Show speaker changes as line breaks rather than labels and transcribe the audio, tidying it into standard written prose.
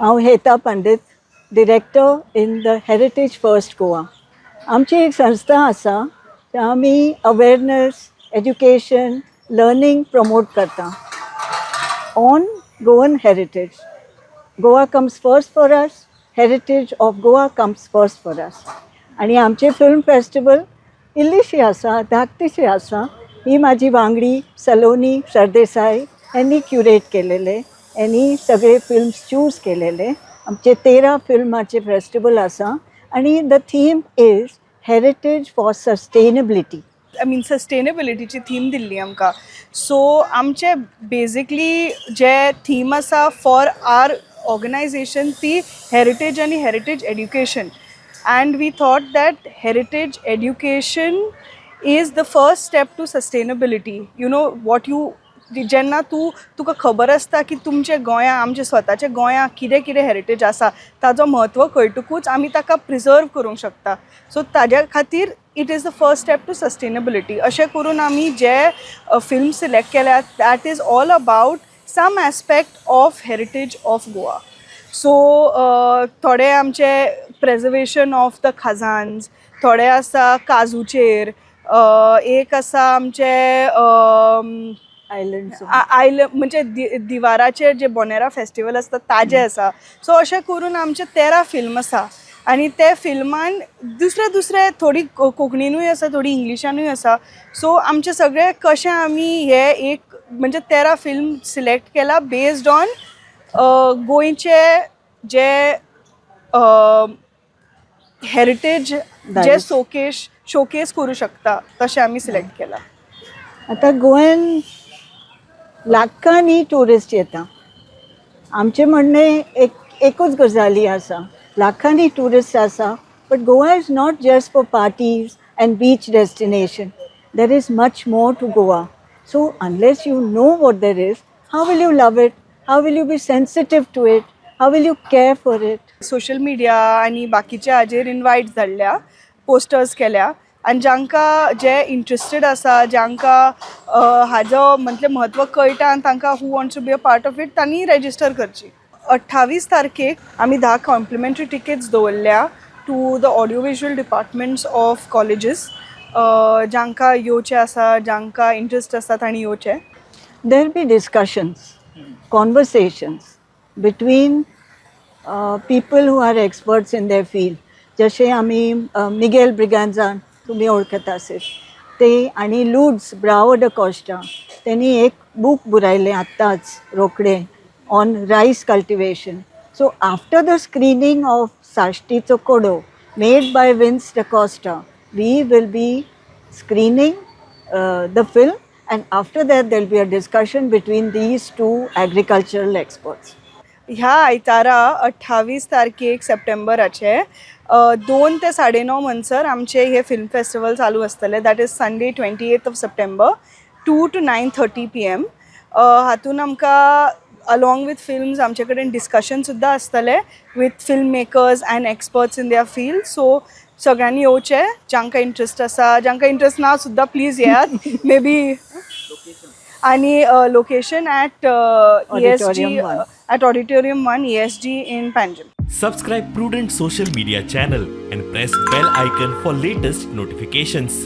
हांव हेता Pandit, director in the heritage first Goa. आमची एक संस्था आसा, आमी अवेरनेस, एज्युकेशन, लर्निंग प्रमोट करता on Goan heritage. Goa comes first for us, heritage of Goa comes first for us. आणि आमचे फिल्म फेस्टिवल इल्लीशी आसा, धाकटीशी आसा. ही माझी वांगडी सलोनी सरदेसाई यांनी क्युरेट केलेले, यांनी सगळे फिल्म्स चूज केलेले. आमचे 13 फिल्माचे फेस्टिवल आसा आणि the theme is heritage for sustainability.
I mean सस्टेनेबिलिटीची थीम दिल्ली आमकां. सो आमचे बेजिकली जे थीम आसा फॉर आर ऑर्गनायझेशन ती हेरिटेज आनी heritage education. And we thought that heritage education is the first step to sustainability. You know what you जेन्ना तुका खबर आसता की तुमचे गोंया, आमचे स्वताचे गोंया कितें कितें हेरिटेज आसा, ताजो म्हत्व कळटकूच आमी ताका प्रिजर्व करूंक शकता. सो ताज्या खातीर it is the first step to sustainability. अशें करून आमी जे फिल्म सिलेक्ट केल्या that is all about some aspect of heritage of Goa. So थोडे आमचे प्रेजर्वेशन ऑफ द खाजान्स, थोडे आसा काजूचेर, एक आसा आमचे आयलंड म्हणजे दिवाराचेर जे बोनेरा फेस्टिवल आसता ताजे आसा. सो अशें करून आमचे 13 फिल्म आसा आनी ते फिल्मान दुसरे थोडी कोंकणीनूय आसा, थोडी इंग्लिशानूय आसा. सो आमचे सगळे कशें आमी हे एक म्हणजे 13 फिल्म सिलेक्ट केला बेस्ड ऑन गोंयचे जे हेरिटेज जे शोकेस करू शकता तशें आमी सिलेक्ट केला.
आता गोंयान लाखांनी टुरिस्ट येता. आमचे म्हणणें एकूच गजाली आसा, लाखांनी टुरिस्ट आसा, but Goa is not just for parties and beach destination. There is much more to Goa. So unless you know what there is, how will you love it, how will you be sensitive to it, how will you care for it.
Social media आनी बाकीच्या हाजेर invite धाडल्या, posters केल्या, आनी जांकां जे interested आसा, जांकां हाजो म्हणजे म्हत्व कळटा आनी तांकां who wants to be a part of it, तांणी रेजिस्टर करची. 28 तारखेक आमी 10 कॉम्प्लिमेंटरी टिकेट्स दवरल्या to the audio visual departments of colleges. जांकां येवचें आसा, जांकां इंट्रस्ट आसा तांणी येवचें.
There will be discussions, conversations between people who are experts in their field. जसे आम्ही मिगेल ब्रिगांझा तुम्ही ओळखत असेल ते, आणि लुड्स ब्रावो ड कॉस्टा त्यांनी एक बूक बरयलें आत्ताच Rokade on rice cultivation. So after the screening of साश्टीचो कोडो made by Vince de Costa, we will be screening the film. And after that, there will be a discussion between these two agricultural experts.
ह्या आयतारा 28 तारखेक सप्टेंबराचे 2 ते 9:30 म्हणसर आमचे हे film festival चालू आसतले. That is Sunday 28th of September 2 to 9:30 PM. हातून आमकां अलॉंग विथ फिल्म्स आमचे कडेन डिस्कशन सुद्दां आसतले with film makers and experts in their field. So सगळ्यांनी येवचे, जांकां इंट्रस्ट आसा, जांकां इंट्रस्ट ना सुद्दां प्लीज येयात. मे बी आणि location at ESG at Auditorium 1 ESG in Panjim.
Subscribe Prudent social media channel and press bell icon for latest notifications.